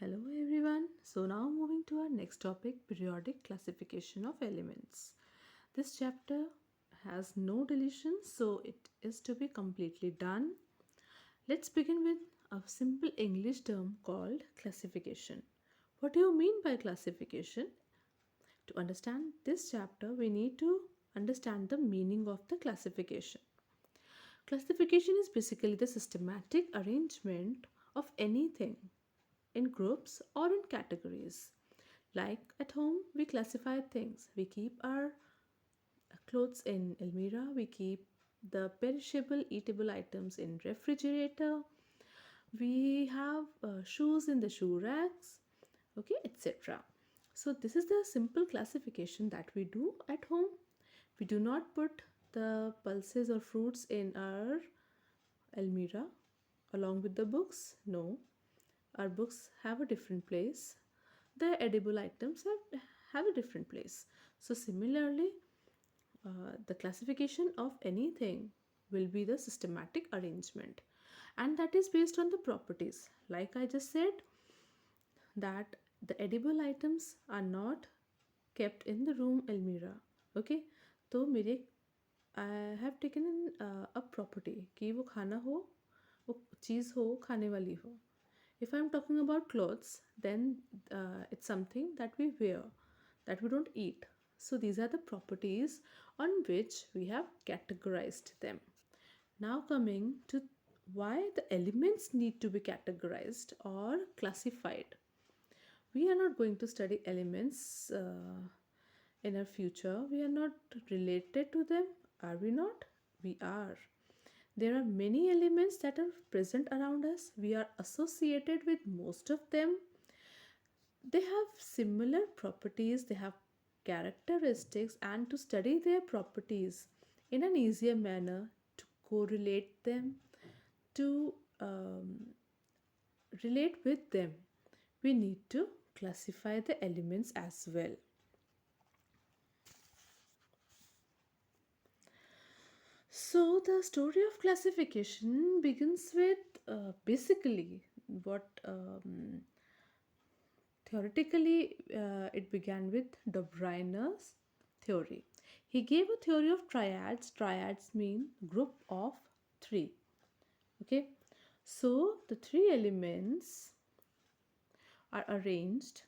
Hello everyone. So now moving to our next topic, periodic classification of elements. This chapter has no deletions, so it is to be completely done. Let's begin with a simple English term called classification. What do you mean by classification? To understand this chapter, we need to understand the meaning of the classification. Classification is basically the systematic arrangement of anything in groups or in categories. Like at home, we classify things. We keep our clothes in almirah, we keep the perishable eatable items in refrigerator, we have shoes in the shoe racks, okay, etc. So this is the simple classification that we do at home. We do not put the pulses or fruits in our almirah along with the books. No, our books have a different place, the edible items have a different place. So similarly, the classification of anything will be the systematic arrangement, and that is based on the properties. Like I just said, that the edible items are not kept in the room almirah. Okay, तो मेरे I have taken in a property कि वो खाना हो, वो चीज़ हो खाने वाली हो. If I'm talking about clothes, then it's something that we wear, that we don't eat. So these are the properties on which we have categorized them. Now coming to why the elements need to be categorized or classified. We are not going to study elements in our future. We are not related to them. Are we not? We are. There are many elements that are present around us. We are associated with most of them. They have similar properties, they have characteristics, and to study their properties in an easier manner, to correlate them, to relate with them, we need to classify the elements as well. So, the story of classification begins with basically what theoretically it began with Dobryna's theory. He gave a theory of triads. Triads mean group of three. Okay, so the three elements are arranged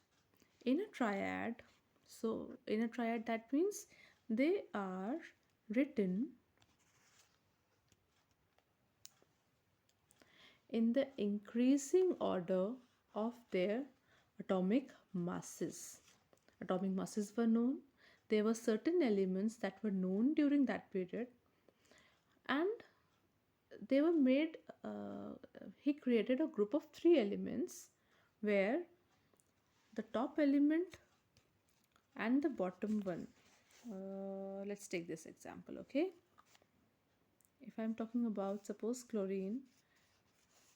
in a triad. So, in a triad, that means they are written in the increasing order of their atomic masses. Atomic masses were known. There were certain elements that were known during that period, and they were made. He created a group of three elements where the top element and the bottom one. Let's take this example, okay? If I'm talking about, suppose, chlorine,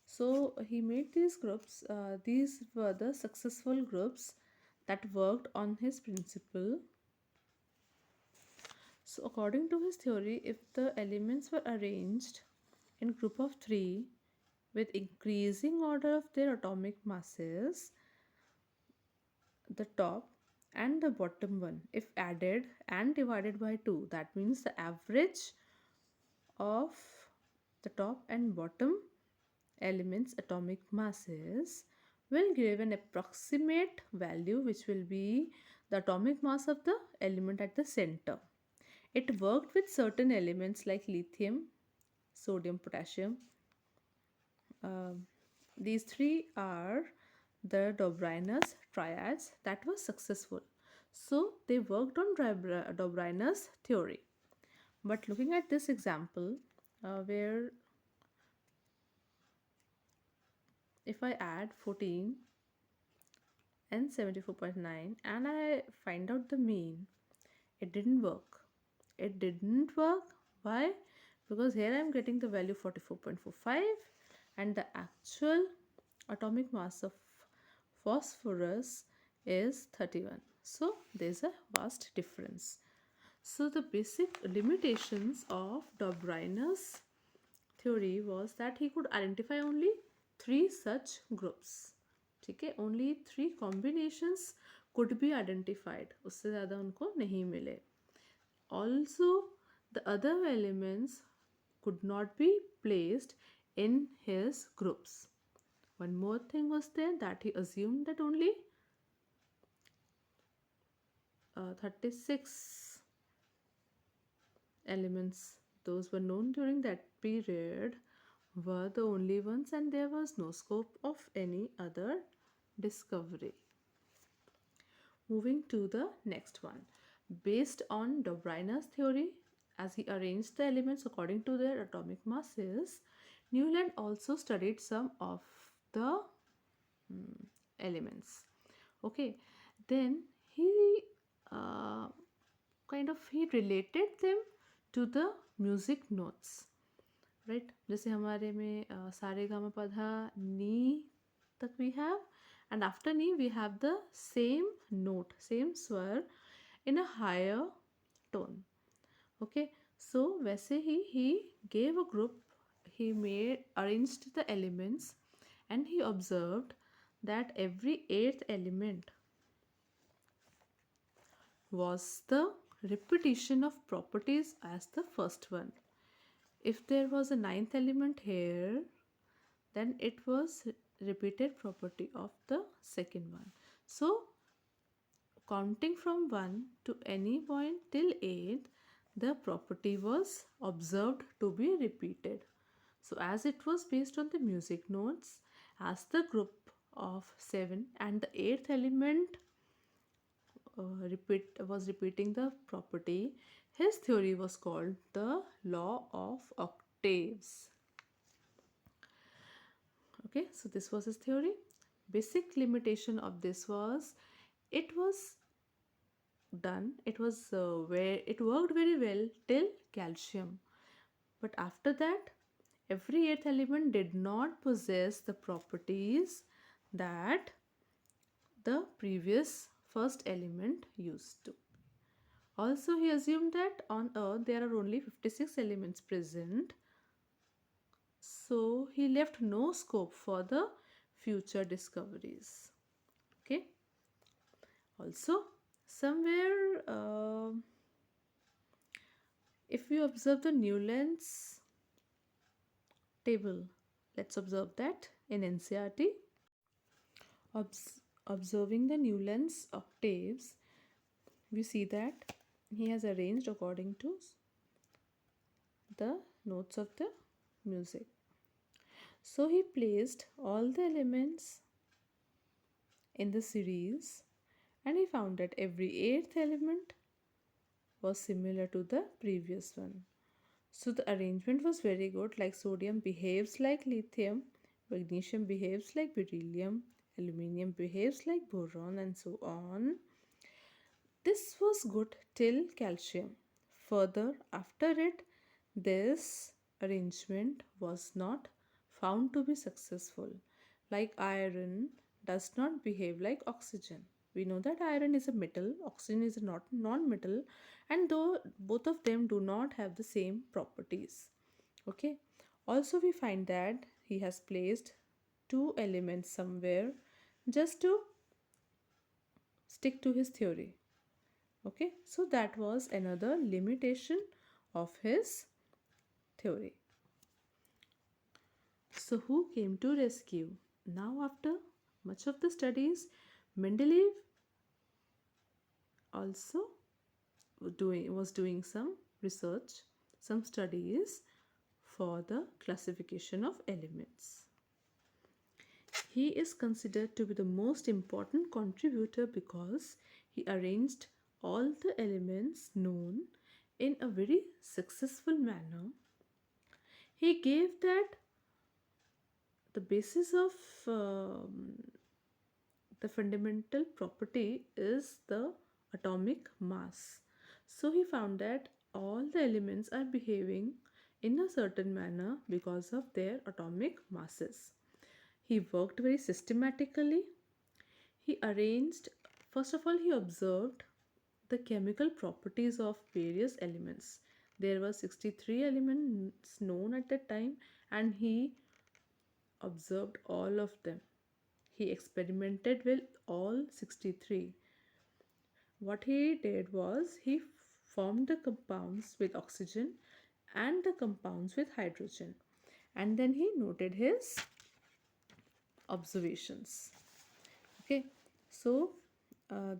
so he made these groups. These were the successful groups that worked on his principle. So according to his theory, if the elements were arranged in group of three with increasing order of their atomic masses, the top and the bottom one, if added and divided by 2, that means the average of the top and bottom elements atomic masses will give an approximate value, which will be the atomic mass of the element at the center. It worked with certain elements like lithium, sodium, potassium. These three are the Dobryna's triads that were successful. So they worked on Dobryna's theory. But looking at this example, where if I add 14 and 74.9 and I find out the mean, it didn't work. It didn't work. Why? Because here I am getting the value 44.45 and the actual atomic mass of phosphorus is 31. So there's a vast difference. So the basic limitations of Dobryna's theory was that he could identify only three such groups. ठीक है, only 3 combinations could be identified, उससे ज़्यादा उनको नहीं मिले. Also, the other elements could not be placed in his groups. One more thing was there, that he assumed that only 36 elements, those were known during that period, were the only ones, and there was no scope of any other discovery. Moving to the next one. Based on Dobryn's theory, as he arranged the elements according to their atomic masses, Newland also studied some of the elements. Okay, then he uh, he related them to the music notes, right? जैसे हमारे में सारे गा मा पा धा नी तक we have, and after knee we have the same note, same swar in a higher tone. Okay, so वैसे he gave a group, he arranged the elements, and he observed that every eighth element was the repetition of properties as the first one. If there was a ninth element here, then it was repeated property of the second one. So counting from 1 to any point till 8, the property was observed to be repeated. So as it was based on the music notes, as the group of 7 and the 8th element was repeating the property, his theory was called the law of octaves. Okay, so this was his theory. Basic limitation of this was, it was done, it was where it worked very well till calcium, but after that every eighth element did not possess the properties that the previous first element used to. Also, he assumed that on Earth there are only 56 elements present, so he left no scope for the future discoveries. Okay. Also, somewhere, if we observe the Newland's table, let's observe that in NCRT. Observing the Newland's octaves, we see that he has arranged according to the notes of the music. So he placed all the elements in the series, and he found that every eighth element was similar to the previous one. So the arrangement was very good, like sodium behaves like lithium, magnesium behaves like beryllium, aluminium behaves like boron, and so on. This was good till calcium. Further, after it, this arrangement was not found to be successful. Like iron does not behave like oxygen. We know that iron is a metal, oxygen is a not non-metal, and though both of them do not have the same properties. Okay. Also, we find that he has placed two elements somewhere just to stick to his theory. Okay, so that was another limitation of his theory. So who came to rescue? Now, after much of the studies, Mendeleev also was doing some research, some studies for the classification of elements. He is considered to be the most important contributor because he arranged all the elements known in a very successful manner. He gave that the basis of the fundamental property is the atomic mass. So he found that all the elements are behaving in a certain manner because of their atomic masses. He worked very systematically. He arranged, first of all, he observed the chemical properties of various elements. There were 63 elements known at that time, and he observed all of them. he experimented with all 63. What he did was he formed the compounds with oxygen and the compounds with hydrogen, and then he noted his observations. Okay, so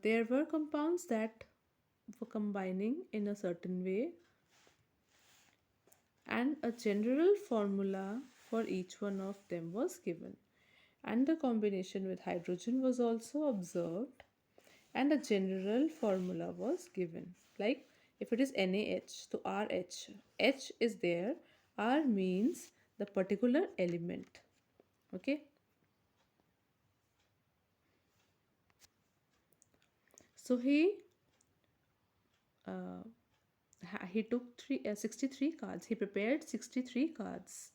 there were compounds that were combining in a certain way, and a general formula for each one of them was given. And the combination with hydrogen was also observed, and a general formula was given. Like if it is NaH, so RH, H is there, R means the particular element. Okay, so uh, he took 63 cards. He prepared 63 cards,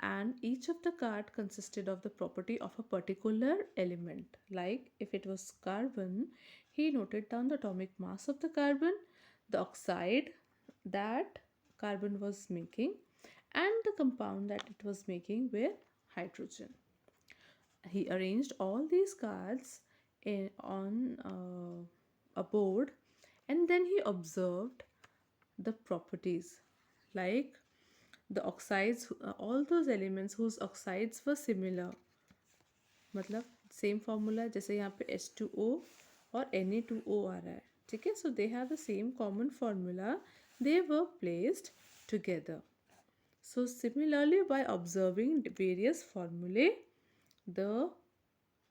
and each of the card consisted of the property of a particular element. Like if it was carbon, he noted down the atomic mass of the carbon, the oxide that carbon was making, and the compound that it was making with hydrogen. He arranged all these cards on a board, and then he observed the properties, like the oxides, all those elements whose oxides were similar, मतलब same formula जैसे यहाँ पे H2O और Na2O आ रहा है, ठीक है. So they have the same common formula, they were placed together. So similarly, by observing various formulae, the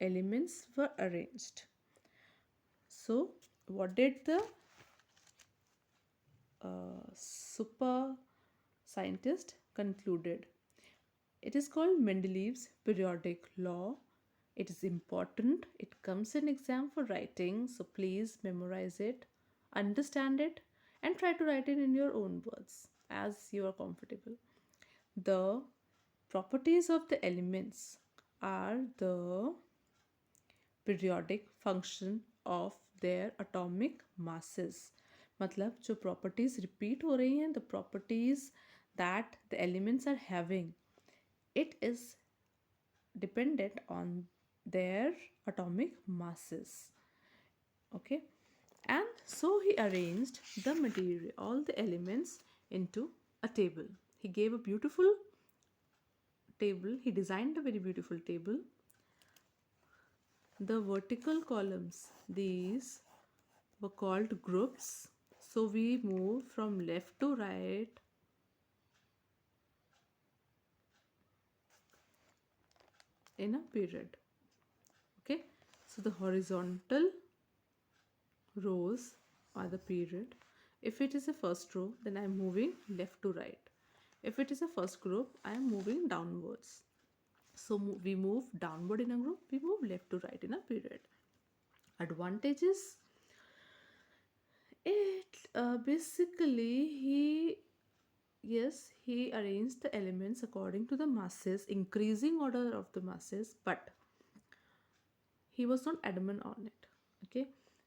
elements were arranged. So what did the super scientist concluded? It is called Mendeleev's periodic law. It is important. It comes in exam for writing, so please memorize it, understand it, and try to write it in your own words as you are comfortable. The properties of the elements are the periodic function of their atomic masses. मतलब जो properties repeat हो रही हैं, the properties that the elements are having, it is dependent on their atomic masses. Okay, and so he arranged the material, all the elements, into a table. He gave a beautiful table, he designed a very beautiful table. The vertical columns, these were called groups. So we move from left to right in a period. Okay, so the horizontal rows are the period. If it is a first row, then I am moving left to right. If it is a first group, I am moving downwards. So we move downward in a group, we move left to right in a period. Advantages, it basically he arranged the elements according to the masses, increasing order of the masses, but he was not adamant on it. Okay,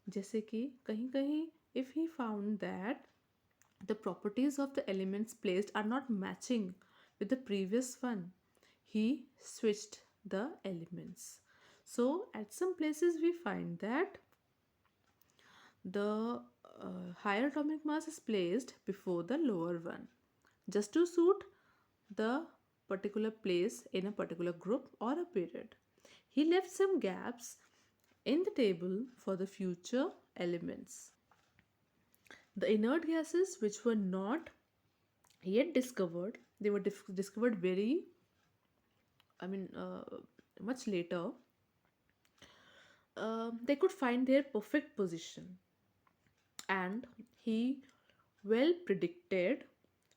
जैसे कि कहीं कहीं if he found that the properties of the elements placed are not matching with the previous one, he switched the elements. So at some places we find that the higher atomic mass is placed before the lower one, just to suit the particular place in a particular group or a period. He left some gaps in the table for the future elements. The inert gases which were not yet discovered, they were discovered very, I mean, much later. They could find their perfect position, and he well predicted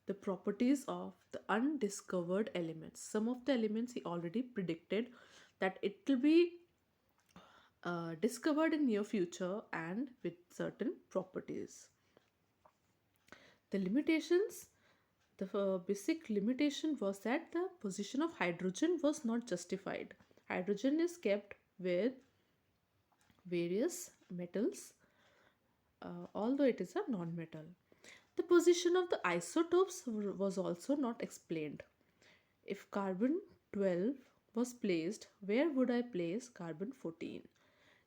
the properties of the undiscovered elements. Some of the elements he already predicted that it will be discovered in near future and with certain properties. The limitations, the basic limitation was that the position of hydrogen was not justified. Hydrogen is kept with various metals, although it is a non-metal. The position of the isotopes was also not explained. If carbon 12 was placed, where would I place carbon 14?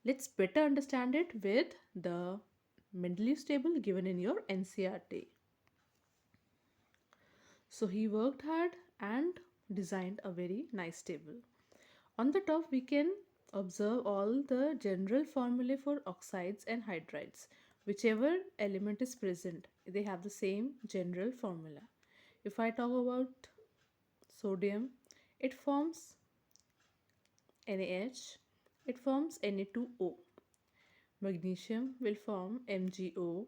Let's better understand it with the Mendeleev's table given in your NCRT. So he worked hard and designed a very nice table. On the top, we can observe all the general formulae for oxides and hydrides. Whichever element is present, they have the same general formula. If I talk about sodium, it forms NaH, it forms Na2O. Magnesium will form MgO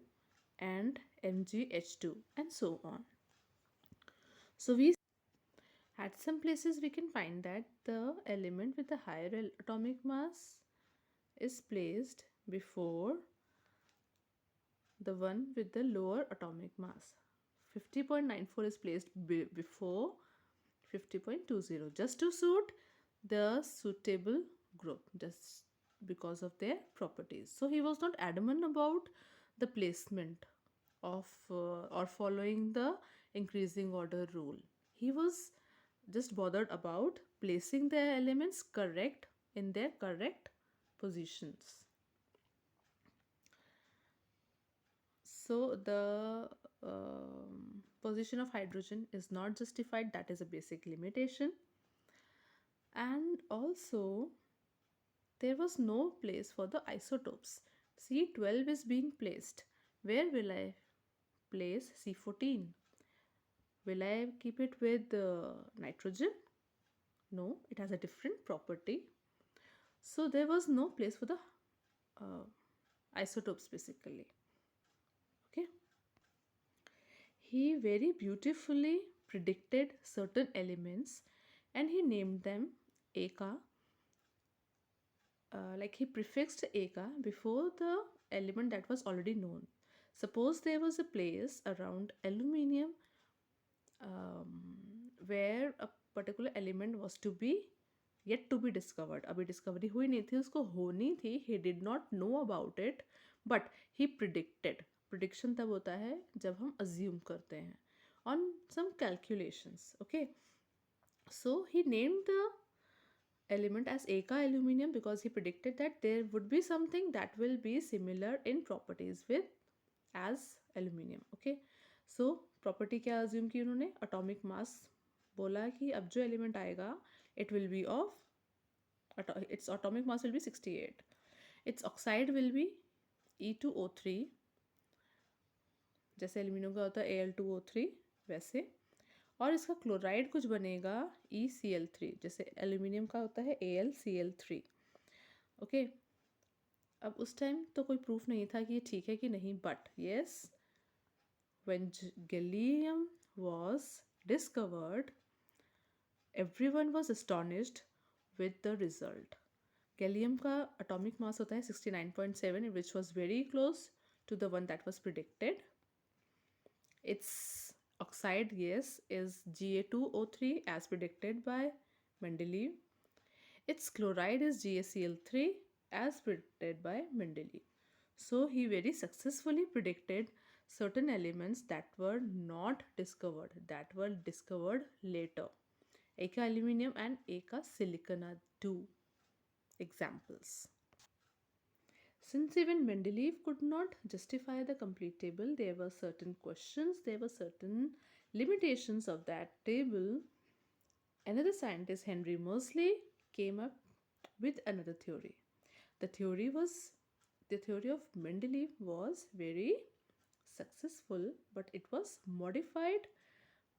and MgH2 and so on. So we at some places we can find that the element with the higher atomic mass is placed before the one with the lower atomic mass. 50.94 is placed before 50.20 just to suit the suitable group, just because of their properties. So he was not adamant about the placement of or following the increasing order rule. He was just bothered about placing the elements correct in their correct positions. So the position of hydrogen is not justified, that is a basic limitation. And also there was no place for the isotopes. C12 is being placed. Where will I place C14? Will I keep it with nitrogen? No, it has a different property. So there was no place for the uh, isotopes basically. Okay. He very beautifully predicted certain elements and he named them Eka. Like he prefixed Eka before the element that was already known. Suppose there was a place around aluminium where a particular element was to be yet to be discovered. अभी discovery हुई नहीं थी, उसको होनी थी. He did not know about it, but he predicted. Prediction तब होता है जब हम assume करते हैं on some calculations. Okay, so he named the element as Eka aluminium because he predicted that there would be something that will be similar in properties with as aluminium. Okay, so property क्या assume की उन्होंने? Atomic mass बोला कि अब जो element आएगा it will be of its atomic mass will be 68. Its oxide will be E2O3, जैसे aluminium का होता है Al2O3 वैसे. और इसका क्लोराइड कुछ बनेगा ECl3, जैसे एल्यूमिनियम का होता है AlCl3. ओके, अब उस टाइम तो कोई प्रूफ नहीं था कि ये ठीक है कि नहीं, but yes when gallium was discovered everyone was astonished with the result. Gallium का एटॉमिक मास होता है 69.7 which was very close to the one that was predicted. Its oxide, yes, is Ga2O3 as predicted by Mendeleev. Its chloride is GaCl3 as predicted by Mendeleev. So he very successfully predicted certain elements that were not discovered, that were discovered later. Eka aluminium and Eka silicon are two examples. Since even Mendeleev could not justify the complete table, there were certain questions, there were certain limitations of that table. Another scientist, Henry Moseley, came up with another theory. The theory of Mendeleev was very successful, but it was modified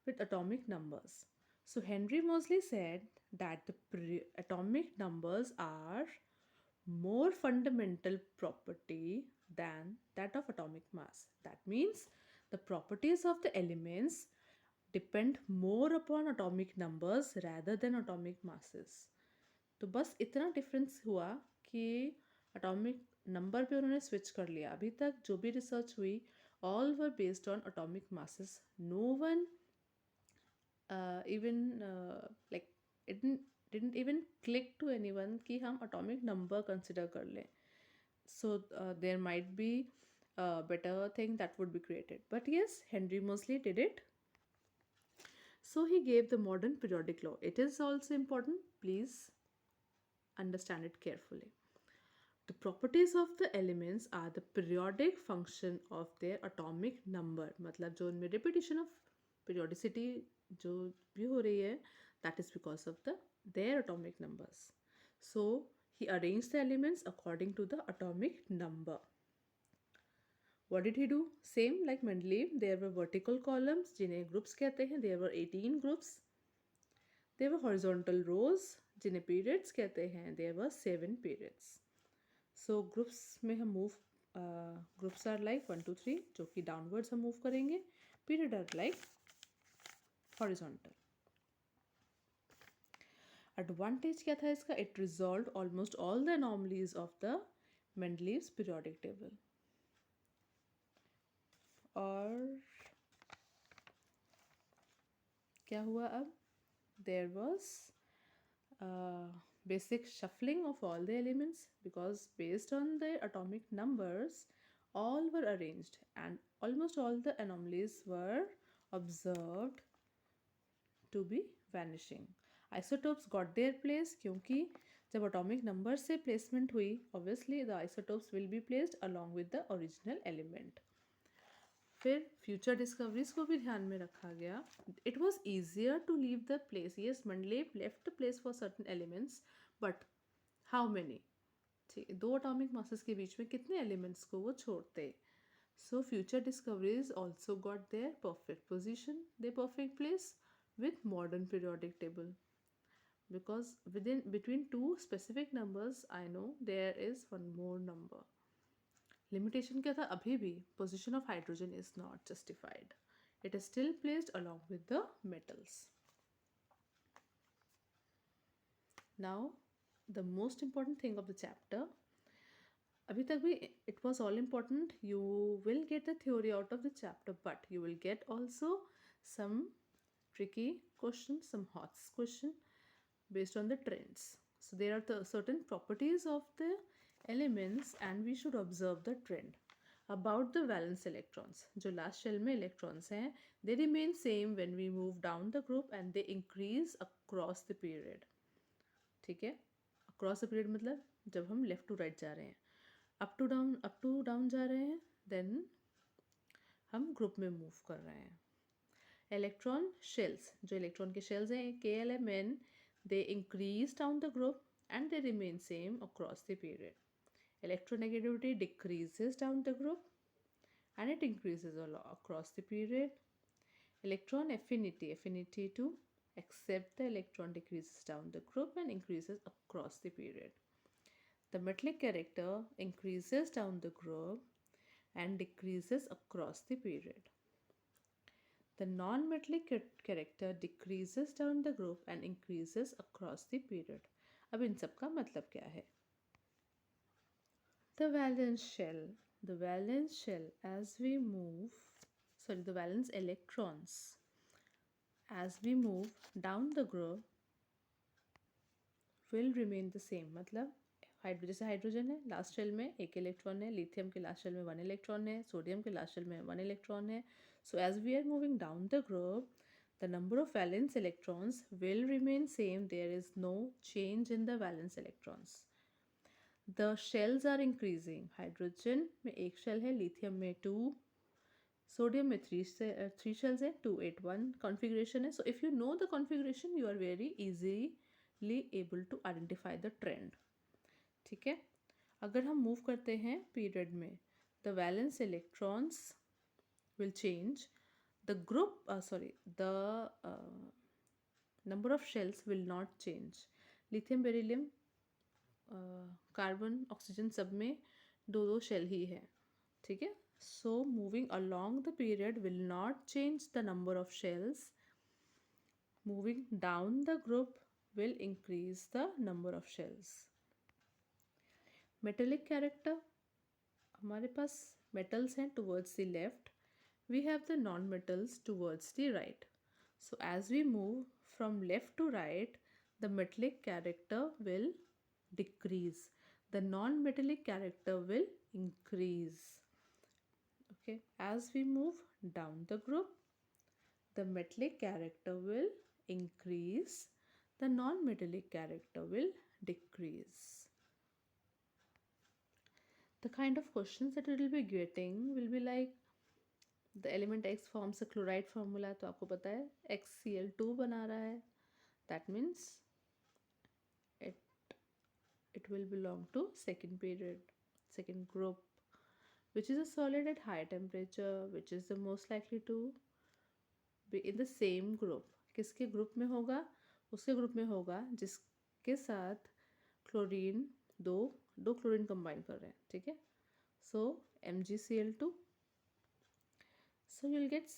with atomic numbers. So Henry Moseley said that the atomic numbers are more fundamental property than that of atomic mass. That means the properties of the elements depend more upon atomic numbers rather than atomic masses. तो बस इतना difference हुआ कि atomic number पे उन्होंने switch कर लिया. अभी तक जो भी रिसर्च हुई all were based on atomic masses. No one even like it didn't even click to anyone कि हम atomic number consider कर लें. So there might be a better thing that would be created. But yes, Henry Moseley did it. So he gave the modern periodic law. It is also important. Please understand it carefully. The properties of the elements are the periodic function of their atomic number. मतलब जो उनमें repetition of periodicity जो भी हो रही है, that is because of their atomic numbers. So he arranged the elements according to the atomic number. What did he do? Same like Mendeleev, there were vertical columns जिन्हें groups कहते हैं. There were 18 groups. There were horizontal rows जिन्हें periods कहते हैं. There were 7 periods. So groups में हम move groups are like 1 2 3 जो कि डाउनवर्ड्स हम मूव करेंगे. Period are like horizontal. Advantage क्या था इसका? It resolve almost all the anomalies of the Mendeleev's periodic table. और क्या हुआ अब? There was basic shuffling of all the elements because based on their atomic numbers all were arranged and almost all the anomalies were observed to be vanishing. Isotopes got their place क्योंकि जब atomic number से placement हुई obviously the isotopes will be placed along with the original element. फिर future discoveries को भी ध्यान में रखा गया. It was easier to leave the place. Yes, Mendeleev left the place for certain elements, but how many? ठीक, 2 atomic masses के बीच में कितने एलिमेंट्स को वो छोड़ते? So future discoveries also got their perfect position, their perfect place with modern periodic table because between two specific numbers I know there is one more number. Limitation क्या था? अभी भी position of hydrogen is not justified. It is still placed along with the metals. Now, the most important thing of the chapter. अभी तक भी it was all important. You will get the theory out of the chapter, but you will get also some tricky questions, some hot question based on the trends. So there are the certain properties of the elements and we should observe the trend. About the valence electrons, जो last shell में electrons हैं, they remain same when we move down the group and they increase across the period. ठीक है? Across the period मतलब जब हम left to right जा रहे हैं, up to down जा रहे हैं, then हम group में move कर रहे हैं. Electron shells, जो electron के shells हैं, KLMN, they increase down the group and they remain same across the period. Electronegativity decreases down the group and it increases across the period. Electron affinity, affinity to accept the electron decreases down the group and increases across the period. The metallic character increases down the group and decreases across the period. The non-metallic character decreases down the group and increases across the period. अब इन सब का मतलब क्या है? The valence shell. The valence shell as we move, the valence electrons as we move down the group will remain the same. मतलब जैसे hydrogen है last shell में 1 इलेक्ट्रॉन है, लिथियम के लास्ट शेल में 1 इलेक्ट्रॉन है, सोडियम के last shell में 1 इलेक्ट्रॉन है. So as we are moving down the group, the number of valence electrons will remain same. There is no change in the valence electrons. The shells are increasing. Hydrogen में 1 shell है, lithium में 2, sodium में 3 shells है, 2 8 1 configuration है. So if you know the configuration, you are very easily able to identify the trend. ठीक है? अगर हम मूव करते हैं पीरियड में, the valence electrons will change. The number of shells will not change. Lithium, beryllium, carbon, oxygen सब में 2 shell ही है. ठीक है? So moving along the period will not change the number of shells. Moving down the group will increase the number of shells. Metallic character, हमारे पास metals हैं towards the left, we have the non-metals towards the right. So as we move from left to right, the metallic character will decrease, the non-metallic character will increase. Okay, as we move down the group, The metallic character will increase, the non-metallic character will decrease. The kind of questions that it will be getting will be like the element X forms a chloride formula, तो आपको पता है XCl2 बना रहा है. That means it it will belong to second period, second group, which is a solid at high temperature, which is the most likely to be in the same group. किसके group में होगा? उसके group में होगा जिसके साथ chlorine दो दो क्लोरीन कंबाइन कर रहे हैं. ठीक है. So MgCl2. So you'll get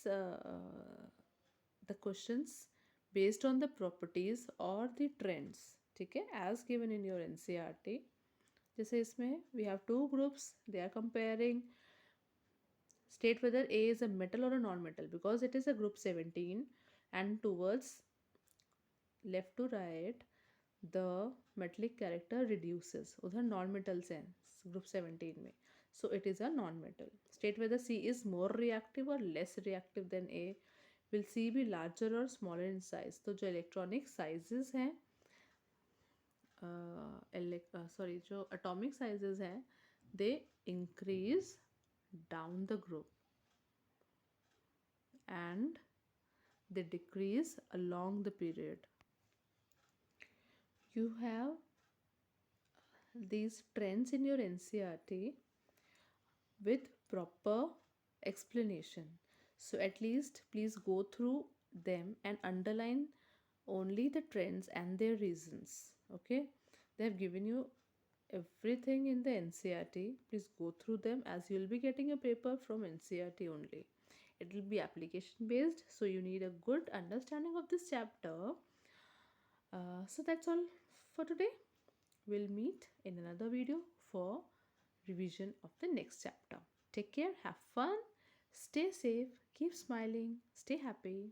the questions based on the properties or the trends. ठीक है, as given in your NCERT. जैसे इसमें we have two groups, they are comparing. State whether A is a metal or a non-metal because it is a group 17 and towards left to right the metallic character reduces. उधर non-metals हैं group 17 में, so it is a non-metal. State whether C is more reactive or less reactive than A. Will C be larger or smaller in size? तो जो electronic sizes हैं जो atomic sizes हैं they increase down the group and they decrease along the period. You have these trends in your NCERT with proper explanation. So at least please go through them and underline only the trends and their reasons. Okay, they have given you everything in the NCERT. Please go through them as you will be getting a paper from NCERT only. It will be application based, so you need a good understanding of this chapter. So that's all for today. We'll meet in another video for revision of the next chapter. Take care, have fun, stay safe, keep smiling, stay happy.